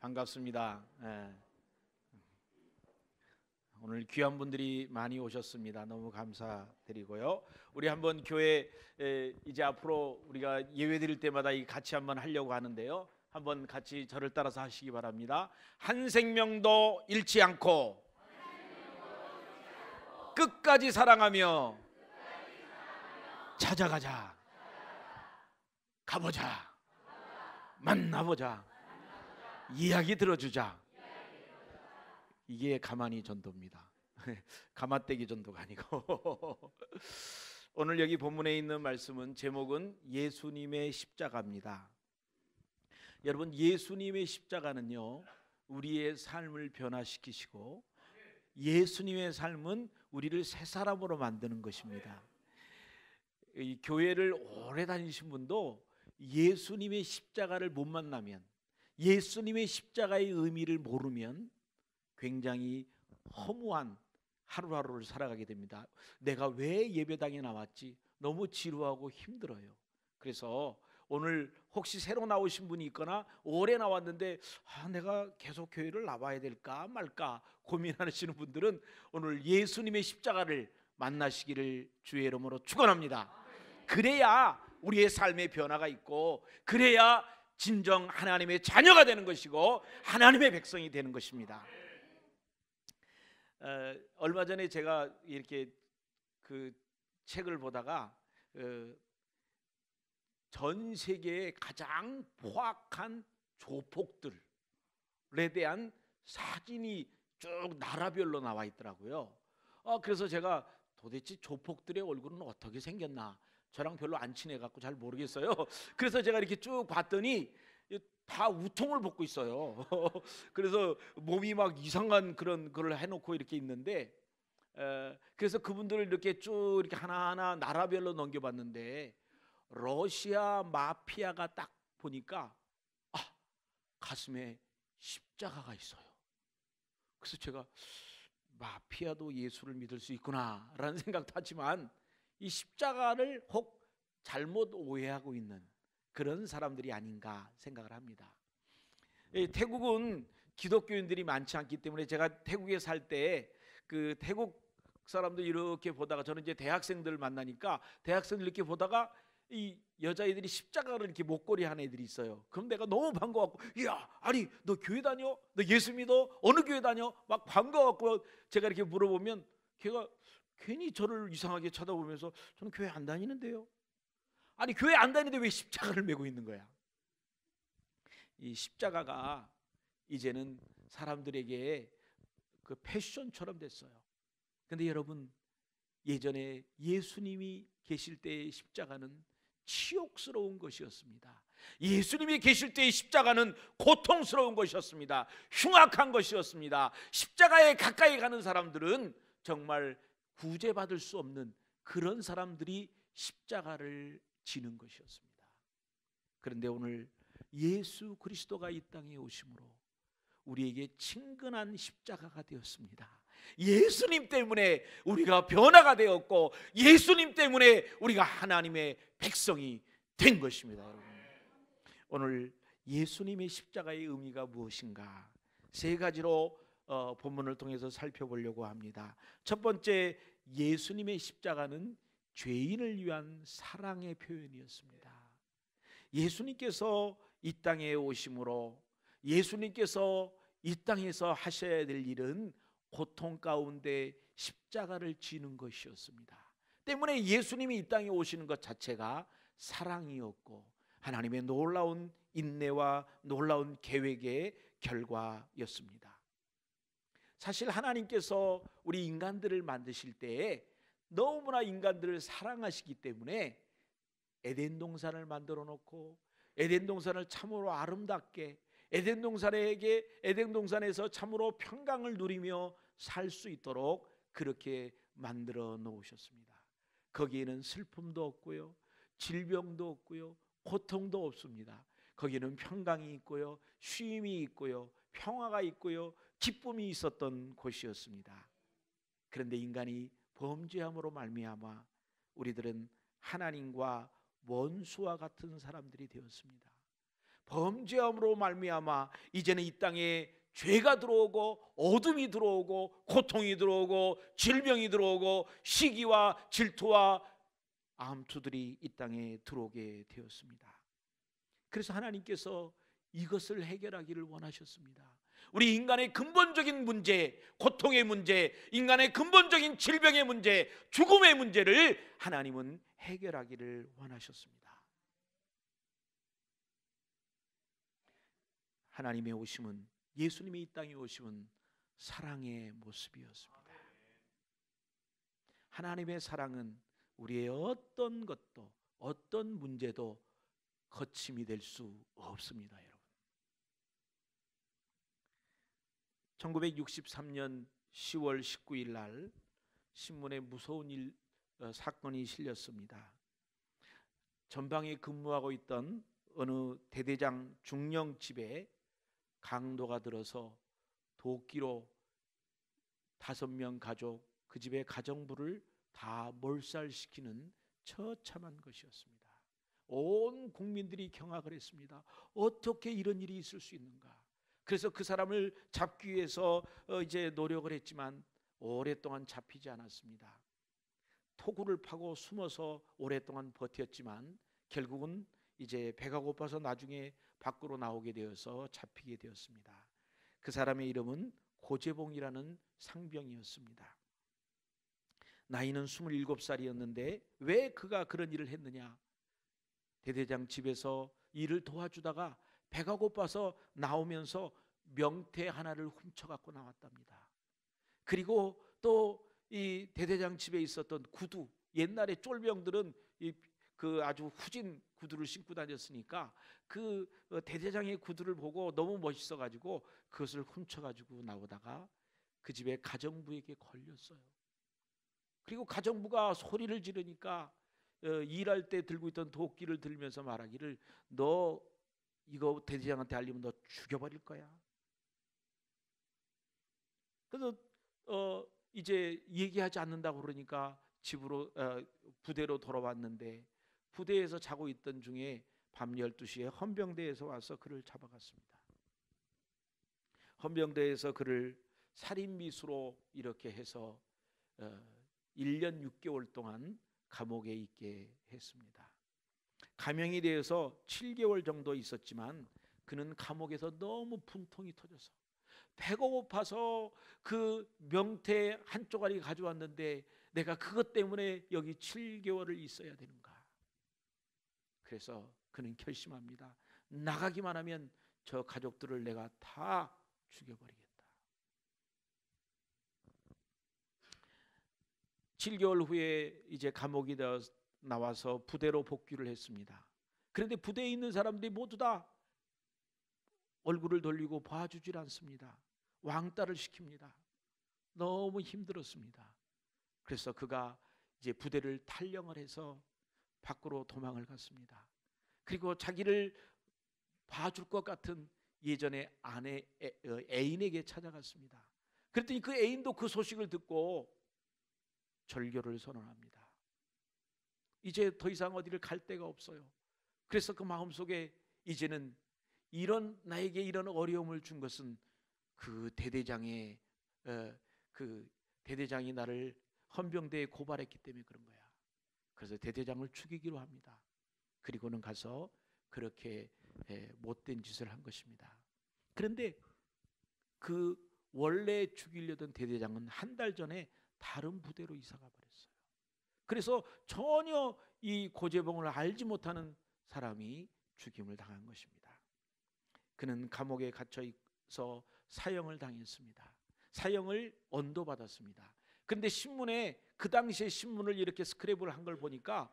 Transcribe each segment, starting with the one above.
반갑습니다. 오늘 귀한 분들이 많이 오셨습니다. 너무 감사드리고요. 우리 한번 교회 이제 앞으로 우리가 예배 드릴 때마다 같이 한번 하려고 하는데요. 한번 같이 저를 따라서 하시기 바랍니다. 한 생명도 잃지 않고 끝까지 사랑하며 찾아가자. 가보자. 만나보자. 이야기 들어주자. 이게 가만히 전도입니다. 가마떼기 전도가 아니고 오늘 여기 본문에 있는 말씀은 제목은 예수님의 십자가입니다. 여러분, 예수님의 십자가는요, 우리의 삶을 변화시키시고 예수님의 삶은 우리를 새 사람으로 만드는 것입니다. 이 교회를 오래 다니신 분도 예수님의 십자가를 못 만나면, 예수님의 십자가의 의미를 모르면 굉장히 허무한 하루하루를 살아가게 됩니다. 내가 왜 예배당에 나왔지? 너무 지루하고 힘들어요. 그래서 오늘 혹시 새로 나오신 분이 있거나 오래 나왔는데 내가 계속 교회를 나와야 될까 말까 고민하시는 분들은 오늘 예수님의 십자가를 만나시기를 주의 이름으로 축원합니다. 그래야 우리의 삶의 변화가 있고, 그래야 진정 하나님의 자녀가 되는 것이고 하나님의 백성이 되는 것입니다. 얼마 전에 제가 이렇게 그 책을 보다가 전 세계의 가장 포악한 조폭들에 대한 사진이 쭉 나라별로 나와 있더라고요. 그래서 제가 도대체 조폭들의 얼굴은 어떻게 생겼나, 저랑 별로 안 친해갖고 잘 모르겠어요. 그래서 제가 이렇게 쭉 봤더니 다 우통을 벗고 있어요. 그래서 몸이 막 이상한 그런 걸 해놓고 이렇게 있는데, 그래서 그분들을 이렇게 쭉 이렇게 하나하나 나라별로 넘겨봤는데 러시아 마피아가 딱 보니까 가슴에 십자가가 있어요. 그래서 제가 마피아도 예수를 믿을 수 있구나라는 생각도 하지만 이 십자가를 혹 잘못 오해하고 있는 그런 사람들이 아닌가 생각을 합니다. 태국은 기독교인들이 많지 않기 때문에 제가 태국에 살 때 그 태국 사람들 이렇게 보다가, 저는 이제 대학생들 만나니까 대학생들 이렇게 보다가 이 여자애들이 십자가를 이렇게 목걸이 한 애들이 있어요. 그럼 내가 너무 반가워갖고, 야, 아니 너 교회 다녀? 너 예수 믿어? 어느 교회 다녀? 막 반가워갖고 제가 이렇게 물어보면 걔가 괜히 저를 이상하게 쳐다보면서 저는 교회 안 다니는데요. 아니 교회 안 다니는데 왜 십자가를 메고 있는 거야? 이 십자가가 이제는 사람들에게 그 패션처럼 됐어요. 근데 여러분, 예전에 예수님이 계실 때의 십자가는 치욕스러운 것이었습니다. 예수님이 계실 때의 십자가는 고통스러운 것이었습니다. 흉악한 것이었습니다. 십자가에 가까이 가는 사람들은 정말 구제받을 수 없는 그런 사람들이 십자가를 지는 것이었습니다. 그런데 오늘 예수 그리스도가 이 땅에 오심으로 우리에게 친근한 십자가가 되었습니다. 예수님 때문에 우리가 변화가 되었고, 예수님 때문에 우리가 하나님의 백성이 된 것입니다. 여러분, 오늘 예수님의 십자가의 의미가 무엇인가 세 가지로 본문을 통해서 살펴보려고 합니다. 첫 번째, 예수님의 십자가는 죄인을 위한 사랑의 표현이었습니다. 예수님께서 이 땅에 오심으로, 예수님께서 이 땅에서 하셔야 될 일은 고통 가운데 십자가를 지는 것이었습니다. 때문에 예수님이 이 땅에 오시는 것 자체가 사랑이었고 하나님의 놀라운 인내와 놀라운 계획의 결과였습니다. 사실 하나님께서 우리 인간들을 만드실 때에 너무나 인간들을 사랑하시기 때문에 에덴 동산을 만들어 놓고, 에덴 동산을 참으로 아름답게, 에덴 동산에서 참으로 평강을 누리며 살 수 있도록 그렇게 만들어 놓으셨습니다. 거기에는 슬픔도 없고요, 질병도 없고요, 고통도 없습니다. 거기는 평강이 있고요, 쉼이 있고요, 평화가 있고요, 기쁨이 있었던 곳이었습니다. 그런데 인간이 범죄함으로 말미암아 우리들은 하나님과 원수와 같은 사람들이 되었습니다. 범죄함으로 말미암아 이제는 이 땅에 죄가 들어오고 어둠이 들어오고 고통이 들어오고 질병이 들어오고 시기와 질투와 암투들이 이 땅에 들어오게 되었습니다. 그래서 하나님께서 이것을 해결하기를 원하셨습니다. 우리 인간의 근본적인 문제, 고통의 문제, 인간의 근본적인 질병의 문제, 죽음의 문제를 하나님은 해결하기를 원하셨습니다. 하나님의 오심은, 예수님이 이 땅에 오심은 사랑의 모습이었습니다. 하나님의 사랑은 우리의 어떤 것도, 어떤 문제도 거침이 될 수 없습니다, 여러분. 1963년 10월 19일 날 신문에 무서운 사건이 실렸습니다. 전방에 근무하고 있던 어느 대대장 중령 집에 강도가 들어서 도끼로 5명 가족, 그 집의 가정부를 다 몰살시키는 처참한 것이었습니다. 온 국민들이 경악을 했습니다. 어떻게 이런 일이 있을 수 있는가? 그래서 그 사람을 잡기 위해서 이제 노력을 했지만 오랫동안 잡히지 않았습니다. 토구를 파고 숨어서 오랫동안 버텼지만 결국은 이제 배가 고파서 나중에 밖으로 나오게 되어서 잡히게 되었습니다. 그 사람의 이름은 고재봉이라는 상병이었습니다. 나이는 27살이었는데 왜 그가 그런 일을 했느냐? 대대장 집에서 일을 도와주다가 배가 고파서 나오면서 명태 하나를 훔쳐갖고 나왔답니다. 그리고 또 이 대대장 집에 있었던 구두, 옛날에 쫄병들은 그 아주 후진 구두를 신고 다녔으니까 그 대대장의 구두를 보고 너무 멋있어가지고 그것을 훔쳐가지고 나오다가 그 집에 가정부에게 걸렸어요. 그리고 가정부가 소리를 지르니까 일할 때 들고 있던 도끼를 들면서 말하기를, 너 이거 대대장한테 알리면 너 죽여버릴 거야. 그래서 이제 얘기하지 않는다고 그러니까 집으로 부대로 돌아왔는데 부대에서 자고 있던 중에 밤 12시에 헌병대에서 와서 그를 잡아갔습니다. 헌병대에서 그를 살인미수로 이렇게 해서 1년 6개월 동안 감옥에 있게 했습니다. 감형이 되어서 7개월 정도 있었지만 그는 감옥에서 너무 분통이 터져서 배가 고파서 그 명태 한 쪼가리 가져왔는데 내가 그것 때문에 여기 7개월을 있어야 되는가? 그래서 그는 결심합니다. 나가기만 하면 저 가족들을 내가 다 죽여버리겠다. 7개월 후에 이제 감옥이 되어 나와서 부대로 복귀를 했습니다. 그런데 부대에 있는 사람들이 모두 다 얼굴을 돌리고 봐주질 않습니다. 왕따를 시킵니다. 너무 힘들었습니다. 그래서 그가 이제 부대를 탈영을 해서 밖으로 도망을 갔습니다. 그리고 자기를 봐줄 것 같은 예전의 애인에게 찾아갔습니다. 그랬더니 그 애인도 그 소식을 듣고 절교를 선언합니다. 이제 더 이상 어디를 갈 데가 없어요. 그래서 그 마음속에 이제는 나에게 이런 어려움을 준 것은 그 대대장이 나를 헌병대에 고발했기 때문에 그런 거야. 그래서 대대장을 죽이기로 합니다. 그리고는 가서 그렇게 못된 짓을 한 것입니다. 그런데 그 원래 죽이려던 대대장은 한 달 전에 다른 부대로 이사가 버렸어요. 그래서 전혀 이 고재봉을 알지 못하는 사람이 죽임을 당한 것입니다. 그는 감옥에 갇혀 있어 사형을 당했습니다. 사형을 언도받았습니다. 그런데 신문에 그 당시에 신문을 이렇게 스크랩을 한 걸 보니까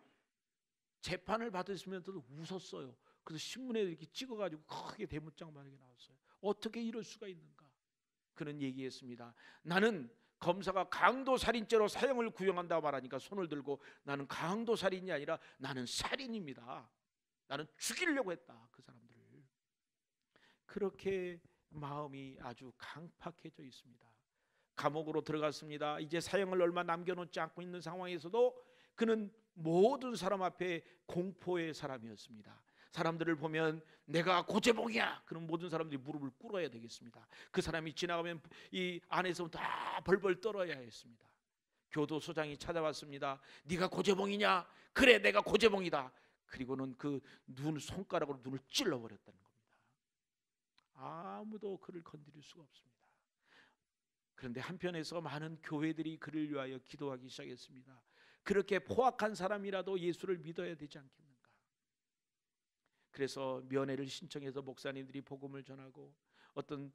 재판을 받으시면서도 웃었어요. 그래서 신문에 이렇게 찍어가지고 크게 대문짝만하게 나왔어요. 어떻게 이럴 수가 있는가? 그는 얘기했습니다. 나는 검사가 강도살인죄로 사형을 구형한다고 말하니까 손을 들고, 나는 강도살인이 아니라 나는 살인입니다. 나는 죽이려고 했다, 그 사람들을. 그렇게 마음이 아주 강팍해져 있습니다. 감옥으로 들어갔습니다. 이제 사형을 얼마 남겨놓지 않고 있는 상황에서도 그는 모든 사람 앞에 공포의 사람이었습니다. 사람들을 보면 내가 고재봉이야, 그럼 모든 사람들이 무릎을 꿇어야 되겠습니다. 그 사람이 지나가면 이 안에서 다 벌벌 떨어야 했습니다. 교도소장이 찾아왔습니다. 네가 고재봉이냐? 그래, 내가 고재봉이다. 그리고는 그 손가락으로 눈을 찔러버렸다는 겁니다. 아무도 그를 건드릴 수가 없습니다. 그런데 한편에서 많은 교회들이 그를 위하여 기도하기 시작했습니다. 그렇게 포악한 사람이라도 예수를 믿어야 되지 않겠는가? 그래서 면회를 신청해서 목사님들이 복음을 전하고, 어떤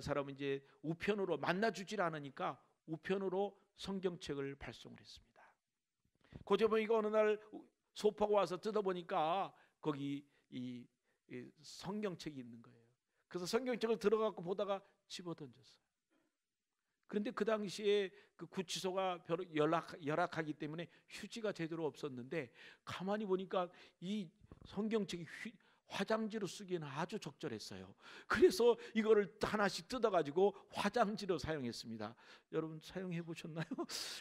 사람은 이제 우편으로 만나주질 않으니까 우편으로 성경책을 발송을 했습니다. 고재봉이가 어느 날 소파가 와서 뜯어보니까 거기 이 성경책이 있는 거예요. 그래서 성경책을 들어갖고 보다가 집어던졌어요. 그런데 그 당시에 그 구치소가 별로 열악하기 때문에 휴지가 제대로 없었는데, 가만히 보니까 이 성경책이 화장지로 쓰기에는 아주 적절했어요. 그래서 이거를 하나씩 뜯어가지고 화장지로 사용했습니다. 여러분 사용해 보셨나요?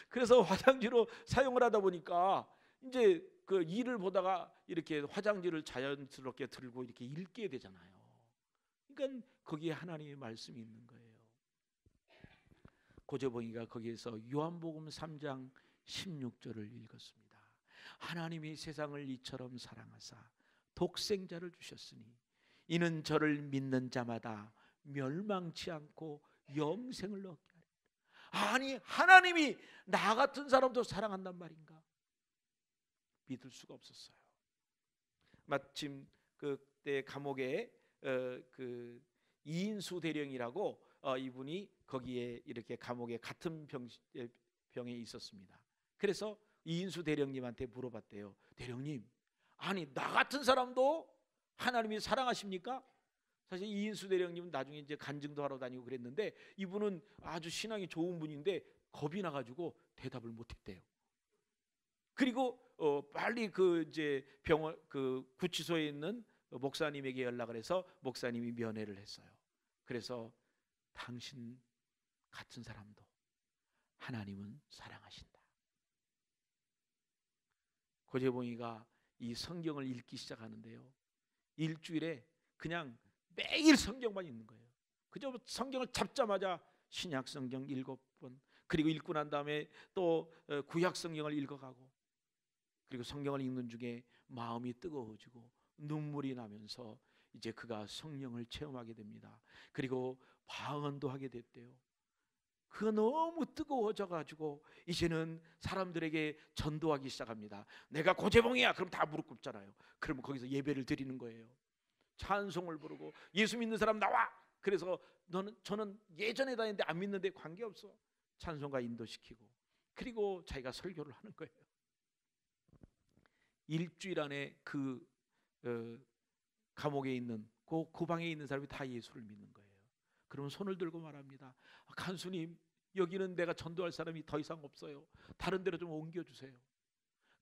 그래서 화장지로 사용을 하다 보니까 이제 그 일을 보다가 이렇게 화장지를 자연스럽게 들고 이렇게 읽게 되잖아요. 그러니까 거기에 하나님의 말씀이 있는 거예요. 고재봉이가 거기에서 요한복음 3장 16절을 읽었습니다. 하나님이 세상을 이처럼 사랑하사 독생자를 주셨으니 이는 저를 믿는 자마다 멸망치 않고 영생을 얻게 하리라. 아니, 하나님이 나 같은 사람도 사랑한단 말인가? 믿을 수가 없었어요. 마침 그때 감옥에 그 이인수 대령이라고 이분이 거기에 이렇게 감옥에 같은 병에 있었습니다. 그래서 이인수 대령님한테 물어봤대요. 대령님, 아니 나 같은 사람도 하나님이 사랑하십니까? 사실 이인수 대령님은 나중에 이제 간증도 하러 다니고 그랬는데, 이분은 아주 신앙이 좋은 분인데 겁이 나가지고 대답을 못했대요. 그리고 빨리 그 이제 병원 그 구치소에 있는 목사님에게 연락을 해서 목사님이 면회를 했어요. 그래서 당신 같은 사람도 하나님은 사랑하신다. 고재봉이가 이 성경을 읽기 시작하는데요, 일주일에 그냥 매일 성경만 읽는 거예요. 그저 성경을 잡자마자 신약 성경 7번, 그리고 읽고 난 다음에 또 구약 성경을 읽어가고, 그리고 성경을 읽는 중에 마음이 뜨거워지고 눈물이 나면서 이제 그가 성령을 체험하게 됩니다. 그리고 방언도 하게 됐대요. 그가 너무 뜨거워져 가지고 이제는 사람들에게 전도하기 시작합니다. 내가 고재봉이야, 그럼 다 무릎 꿇잖아요. 그러면 거기서 예배를 드리는 거예요. 찬송을 부르고 예수 믿는 사람 나와. 그래서 저는 예전에 다녔는데 안 믿는데 관계없어. 찬송가 인도시키고, 그리고 자기가 설교를 하는 거예요. 일주일 안에 그 감옥에 있는 그 방에 있는 사람이 다 예수를 믿는 거예요. 그러면 손을 들고 말합니다. 간수님, 여기는 내가 전도할 사람이 더 이상 없어요. 다른 데로 좀 옮겨주세요.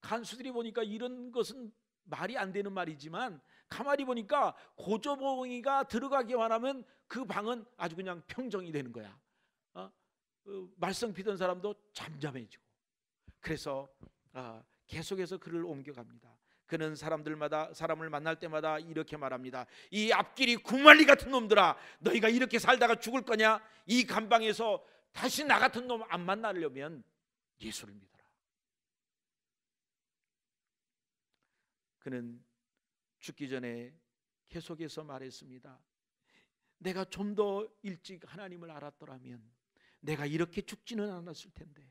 간수들이 보니까 이런 것은 말이 안 되는 말이지만, 가만히 보니까 고재봉이가 들어가기만 하면 그 방은 아주 그냥 평정이 되는 거야. 말썽 피던 사람도 잠잠해지고. 그래서 계속해서 그를 옮겨갑니다. 그는 사람을 만날 때마다 이렇게 말합니다. 이 앞길이 구말리 같은 놈들아, 너희가 이렇게 살다가 죽을 거냐? 이 감방에서 다시 나 같은 놈 안 만나려면 예수를 믿어라. 그는 죽기 전에 계속해서 말했습니다. 내가 좀 더 일찍 하나님을 알았더라면 내가 이렇게 죽지는 않았을 텐데,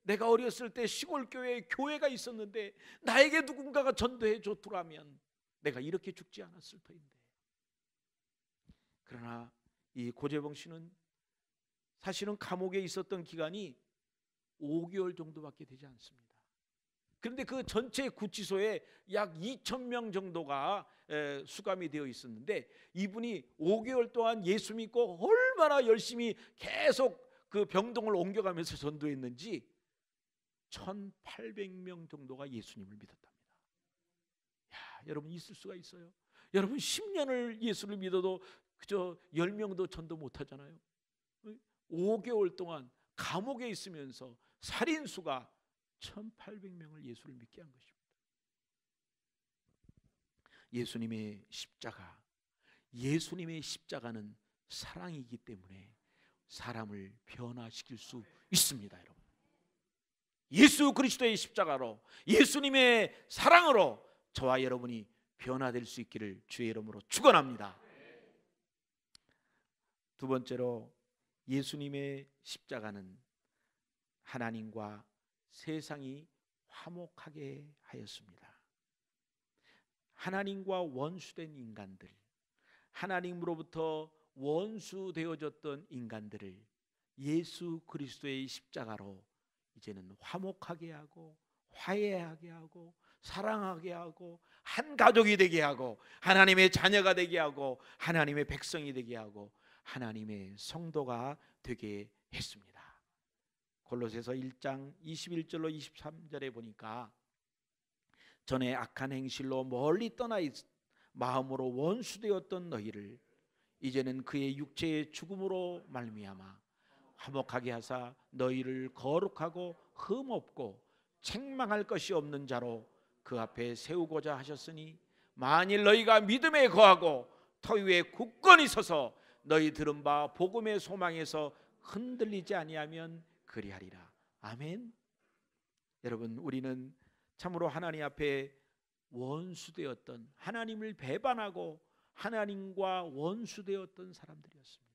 내가 어렸을 때 시골 교회에 교회가 있었는데 나에게 누군가가 전도해 줬더라면 내가 이렇게 죽지 않았을 터인데. 그러나 이 고재봉 씨는 사실은 감옥에 있었던 기간이 5개월 정도밖에 되지 않습니다. 그런데 그 전체 구치소에 약 2,000명 정도가 수감이 되어 있었는데, 이분이 5개월 동안 예수 믿고 얼마나 열심히 계속 그 병동을 옮겨가면서 전도했는지 1,800명 정도가 예수님을 믿었답니다. 여러분, 있을 수가 있어요? 여러분 10년을 예수를 믿어도 그저 10명도 전도 못하잖아요. 5개월 동안 감옥에 있으면서 살인수가 1,800명을 예수를 믿게 한 것입니다. 예수님의 십자가, 예수님의 십자가는 사랑이기 때문에 사람을 변화시킬 수 있습니다. 여러분, 예수 그리스도의 십자가로, 예수님의 사랑으로 저와 여러분이 변화될 수 있기를 주의 이름으로 축원합니다. 두 번째로, 예수님의 십자가는 하나님과 세상이 화목하게 하였습니다. 하나님과 원수된 인간들, 하나님으로부터 원수되어졌던 인간들을 예수 그리스도의 십자가로 이제는 화목하게 하고 화해하게 하고 사랑하게 하고 한 가족이 되게 하고 하나님의 자녀가 되게 하고 하나님의 백성이 되게 하고 하나님의 성도가 되게 했습니다. 골로새서 1장 21절로 23절에 보니까 전에 악한 행실로 멀리 떠나 마음으로 원수되었던 너희를 이제는 그의 육체의 죽음으로 말미암아 화목하게 하사 너희를 거룩하고 흠없고 책망할 것이 없는 자로 그 앞에 세우고자 하셨으니 만일 너희가 믿음에 거하고 터 위에 굳건히 서서 너희 들은 바 복음의 소망에서 흔들리지 아니하면 그리하리라. 아멘. 여러분, 우리는 참으로 하나님 앞에 원수되었던, 하나님을 배반하고 하나님과 원수되었던 사람들이었습니다.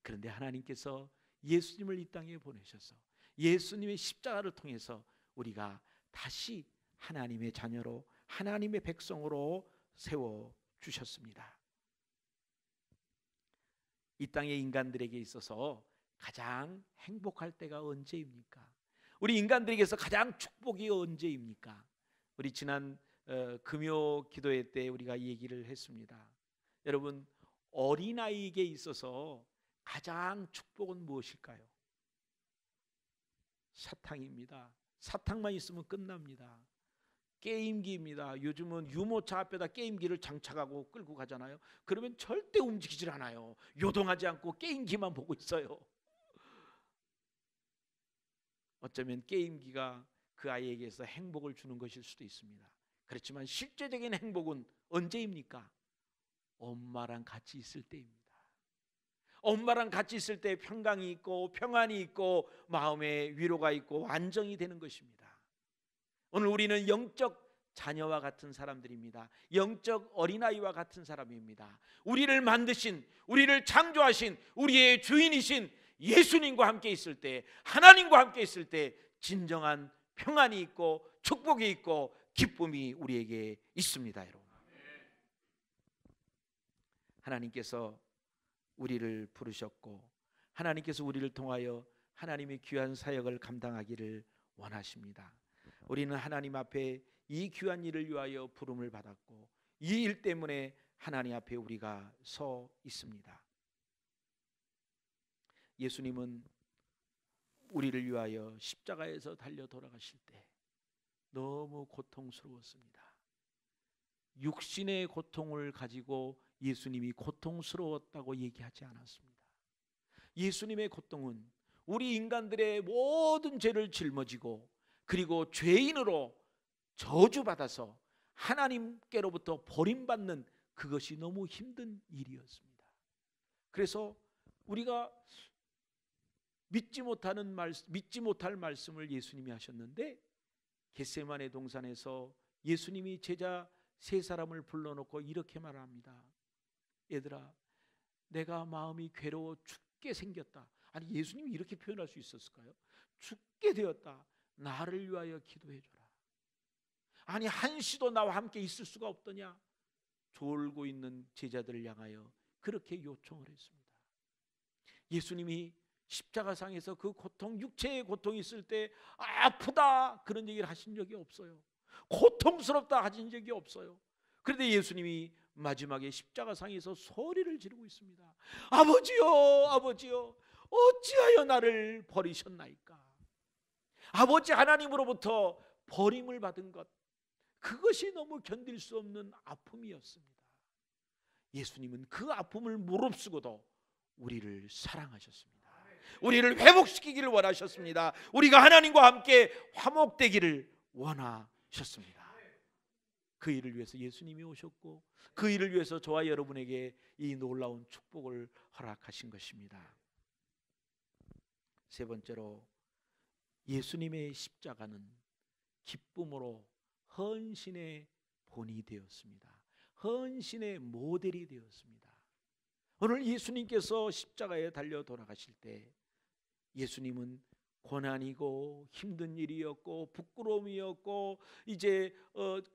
그런데 하나님께서 예수님을 이 땅에 보내셔서 예수님의 십자가를 통해서 우리가 다시 하나님의 자녀로, 하나님의 백성으로 세워주셨습니다. 이 땅의 인간들에게 있어서 가장 행복할 때가 언제입니까? 우리 인간들에게서 가장 축복이 언제입니까? 우리 지난 금요 기도회 때 우리가 얘기를 했습니다. 여러분, 어린아이에게 있어서 가장 축복은 무엇일까요? 사탕입니다. 사탕만 있으면 끝납니다. 게임기입니다. 요즘은 유모차 앞에다 게임기를 장착하고 끌고 가잖아요. 그러면 절대 움직이질 않아요. 요동하지 않고 게임기만 보고 있어요. 어쩌면 게임기가 그 아이에게서 행복을 주는 것일 수도 있습니다. 그렇지만 실제적인 행복은 언제입니까? 엄마랑 같이 있을 때입니다. 엄마랑 같이 있을 때 평강이 있고 평안이 있고 마음에 위로가 있고 안정이 되는 것입니다. 오늘 우리는 영적 자녀와 같은 사람들입니다. 영적 어린아이와 같은 사람입니다. 우리를 만드신, 우리를 창조하신 우리의 주인이신 예수님과 함께 있을 때, 하나님과 함께 있을 때 진정한 평안이 있고 축복이 있고 기쁨이 우리에게 있습니다. 여러분, 하나님께서 우리를 부르셨고 하나님께서 우리를 통하여 하나님의 귀한 사역을 감당하기를 원하십니다. 우리는 하나님 앞에 이 귀한 일을 위하여 부름을 받았고 이 일 때문에 하나님 앞에 우리가 서 있습니다. 예수님은 우리를 위하여 십자가에서 달려 돌아가실 때 너무 고통스러웠습니다. 육신의 고통을 가지고 예수님이 고통스러웠다고 얘기하지 않았습니다. 예수님의 고통은 우리 인간들의 모든 죄를 짊어지고 그리고 죄인으로 저주받아서 하나님께로부터 버림받는 그것이 너무 힘든 일이었습니다. 그래서 우리가 믿지 못할 말씀을 예수님이 하셨는데 겟세마네 동산에서 예수님이 제자 세 사람을 불러놓고 이렇게 말합니다. 얘들아, 내가 마음이 괴로워 죽게 생겼다. 아니, 예수님이 이렇게 표현할 수 있었을까요? 죽게 되었다. 나를 위하여 기도해줘라. 아니, 한시도 나와 함께 있을 수가 없더냐? 졸고 있는 제자들을 향하여 그렇게 요청을 했습니다. 예수님이 십자가상에서 그 고통, 육체의 고통이 있을 때 아프다 그런 얘기를 하신 적이 없어요. 고통스럽다 하신 적이 없어요. 그런데 예수님이 마지막에 십자가상에서 소리를 지르고 있습니다. 아버지요, 아버지요, 어찌하여 나를 버리셨나이까? 아버지 하나님으로부터 버림을 받은 것, 그것이 너무 견딜 수 없는 아픔이었습니다. 예수님은 그 아픔을 무릅쓰고도 우리를 사랑하셨습니다. 우리를 회복시키기를 원하셨습니다. 우리가 하나님과 함께 화목되기를 원하셨습니다. 그 일을 위해서 예수님이 오셨고 그 일을 위해서 저와 여러분에게 이 놀라운 축복을 허락하신 것입니다. 세 번째로, 예수님의 십자가는 기쁨으로 헌신의 본이 되었습니다. 헌신의 모델이 되었습니다. 오늘 예수님께서 십자가에 달려 돌아가실 때 예수님은 고난이고 힘든 일이었고 부끄러움이었고 이제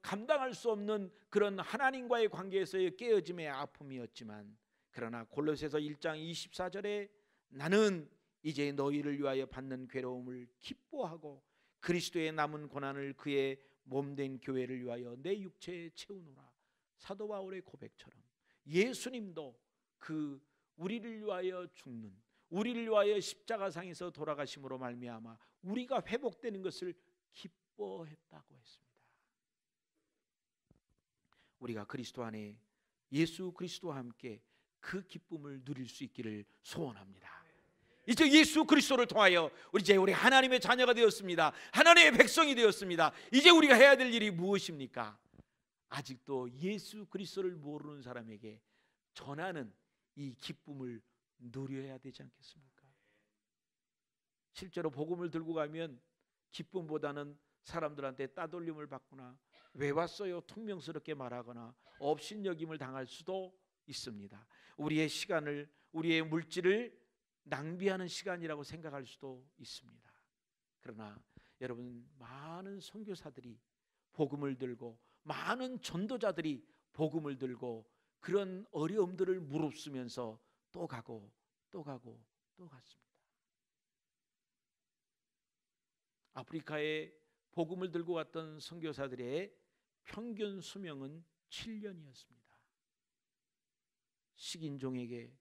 감당할 수 없는 그런 하나님과의 관계에서의 깨어짐의 아픔이었지만, 그러나 골로새서 1장 24절에 나는 이제 너희를 위하여 받는 괴로움을 기뻐하고 그리스도의 남은 고난을 그의 몸된 교회를 위하여 내 육체에 채우노라. 사도 바울의 고백처럼 예수님도 그 우리를 위하여 죽는, 우리를 위하여 십자가상에서 돌아가심으로 말미암아 우리가 회복되는 것을 기뻐했다고 했습니다. 우리가 그리스도 안에 예수 그리스도와 함께 그 기쁨을 누릴 수 있기를 소원합니다. 이제 예수 그리스도를 통하여 우리 하나님의 자녀가 되었습니다. 하나님의 백성이 되었습니다. 이제 우리가 해야 될 일이 무엇입니까? 아직도 예수 그리스도를 모르는 사람에게 전하는 이 기쁨을 누려야 되지 않겠습니까? 실제로 복음을 들고 가면 기쁨보다는 사람들한테 따돌림을 받거나 왜 왔어요? 퉁명스럽게 말하거나 업신여김을 당할 수도 있습니다. 우리의 시간을, 우리의 물질을 낭비하는 시간이라고 생각할 수도 있습니다. 그러나 여러분, 많은 선교사들이 복음을 들고 많은 전도자들이 복음을 들고 그런 어려움들을 무릅쓰면서 또 가고 또 가고 또 갔습니다. 아프리카에 복음을 들고 왔던 선교사들의 평균 수명은 7년이었습니다. 식인종에게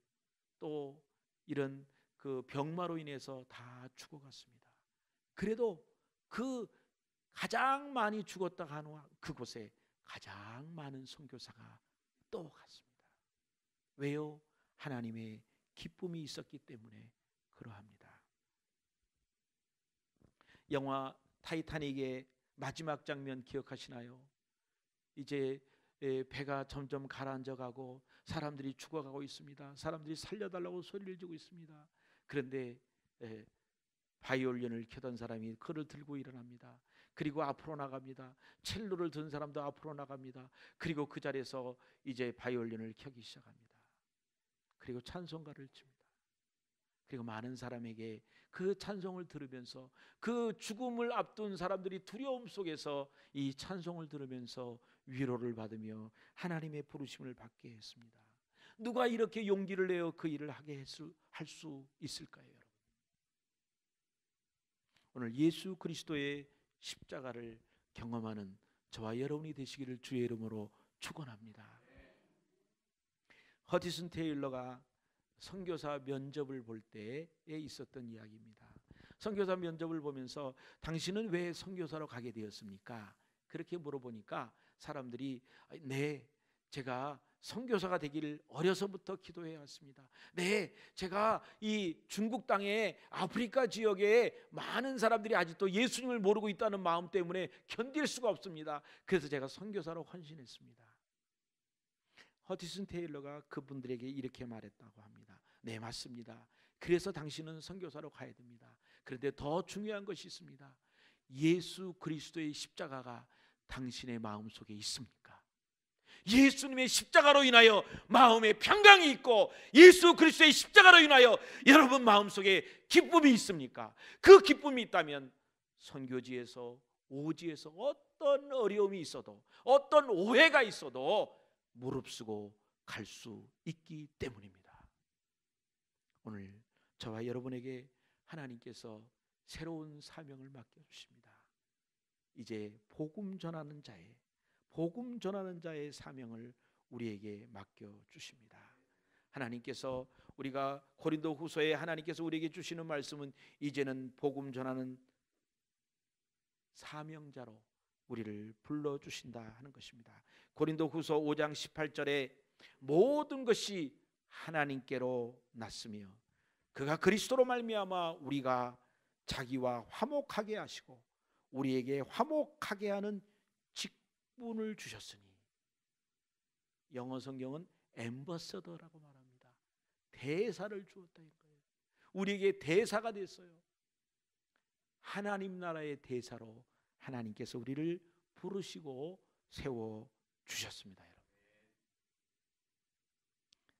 또 이런 그 병마로 인해서 다 죽어갔습니다. 그래도 그 가장 많이 죽었다가 하는 그곳에 가장 많은 선교사가 또 갔습니다. 왜요? 하나님의 기쁨이 있었기 때문에 그러합니다. 영화 타이타닉의 마지막 장면 기억하시나요? 이제 배가 점점 가라앉아가고 사람들이 죽어가고 있습니다. 사람들이 살려달라고 소리를 지르고 있습니다. 그런데 바이올린을 켜던 사람이 그를 들고 일어납니다. 그리고 앞으로 나갑니다. 첼로를 든 사람도 앞으로 나갑니다. 그리고 그 자리에서 이제 바이올린을 켜기 시작합니다. 그리고 찬송가를 칩니다. 그리고 많은 사람에게 그 찬송을 들으면서, 그 죽음을 앞둔 사람들이 두려움 속에서 이 찬송을 들으면서 위로를 받으며 하나님의 부르심을 받게 했습니다. 누가 이렇게 용기를 내어 그 일을 할 수 있을까요, 여러분? 오늘 예수 그리스도의 십자가를 경험하는 저와 여러분이 되시기를 주의 이름으로 축원합니다. 허디슨 테일러가 선교사 면접을 볼 때에 있었던 이야기입니다. 선교사 면접을 보면서 당신은 왜 선교사로 가게 되었습니까? 그렇게 물어보니까 사람들이 네, 제가 선교사가 되기를 어려서부터 기도해 왔습니다. 네, 제가 이 중국 땅의 아프리카 지역에 많은 사람들이 아직도 예수님을 모르고 있다는 마음 때문에 견딜 수가 없습니다. 그래서 제가 선교사로 헌신했습니다. 허디슨 테일러가 그분들에게 이렇게 말했다고 합니다. 네, 맞습니다. 그래서 당신은 선교사로 가야 됩니다. 그런데 더 중요한 것이 있습니다. 예수 그리스도의 십자가가 당신의 마음속에 있습니까? 예수님의 십자가로 인하여 마음에 평강이 있고 예수 그리스도의 십자가로 인하여 여러분 마음속에 기쁨이 있습니까? 그 기쁨이 있다면 선교지에서, 오지에서 어떤 어려움이 있어도, 어떤 오해가 있어도 무릅쓰고 갈 수 있기 때문입니다. 오늘 저와 여러분에게 하나님께서 새로운 사명을 맡겨주십니다. 이제 복음 전하는 자의 사명을 우리에게 맡겨주십니다. 하나님께서, 우리가 고린도후서에 하나님께서 우리에게 주시는 말씀은 이제는 복음 전하는 사명자로 우리를 불러주신다 하는 것입니다. 고린도후서 5장 18절에 모든 것이 하나님께로 났으며 그가 그리스도로 말미암아 우리가 자기와 화목하게 하시고 우리에게 화목하게 하는 직분을 주셨으니, 영어 성경은 앰버서더라고 말합니다. 대사를 주었다 이거예요. 우리에게 대사가 됐어요. 하나님 나라의 대사로 하나님께서 우리를 부르시고 세워 주셨습니다. 여러분,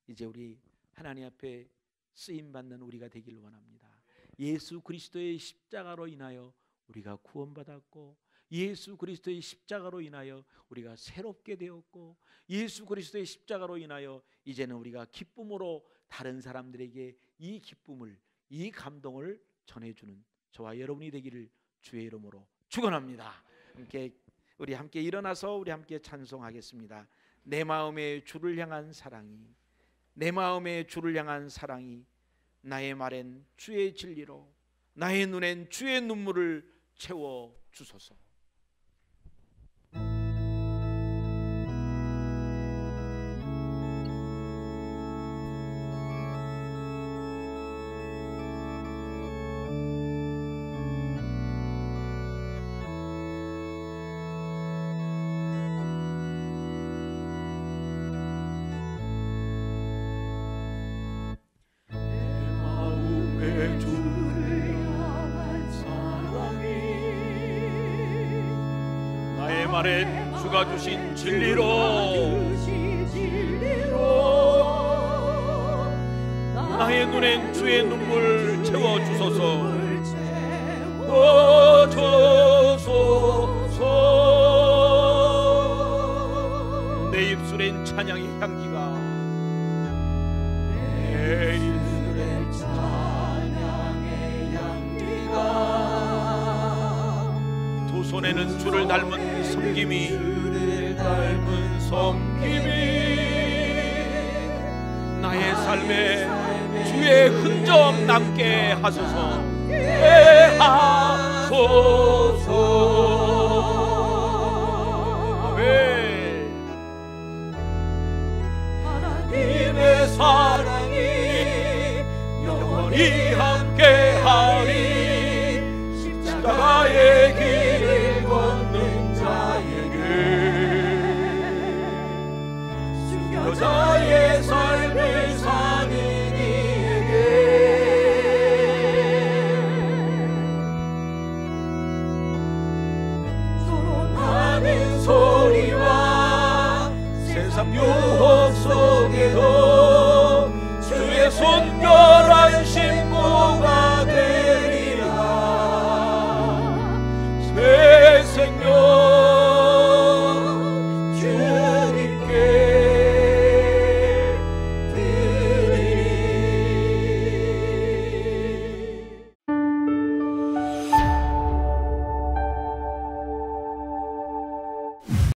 이제 우리 하나님 앞에 쓰임 받는 우리가 되기를 원합니다. 예수 그리스도의 십자가로 인하여 우리가 구원받았고, 예수 그리스도의 십자가로 인하여 우리가 새롭게 되었고, 예수 그리스도의 십자가로 인하여 이제는 우리가 기쁨으로 다른 사람들에게 이 기쁨을, 이 감동을 전해주는 저와 여러분이 되기를 주의 이름으로 축원합니다. 우리 함께 일어나서 우리 함께 찬송하겠습니다. 내 마음에 주를 향한 사랑이, 내 마음에 주를 향한 사랑이, 나의 말엔 주의 진리로, 나의 눈엔 주의 눈물을 채워 주소서. 말엔 주가 주신 진리로, 나의 눈엔 주의 눈물 채워주소서. 내 입술엔 찬양의 향기가, 내 입술엔 찬양의 향기가, 두 손에는 주를 닮은 섬김이, 나의 삶에 주의 흔적 남게 하소서. 아멘. 하나님의 사랑이 영원히 함께하리. 십자가의 길을 걷는 자에게, 여자의 삶을 사는 이에게, 조롱하는 소리와 세상 유혹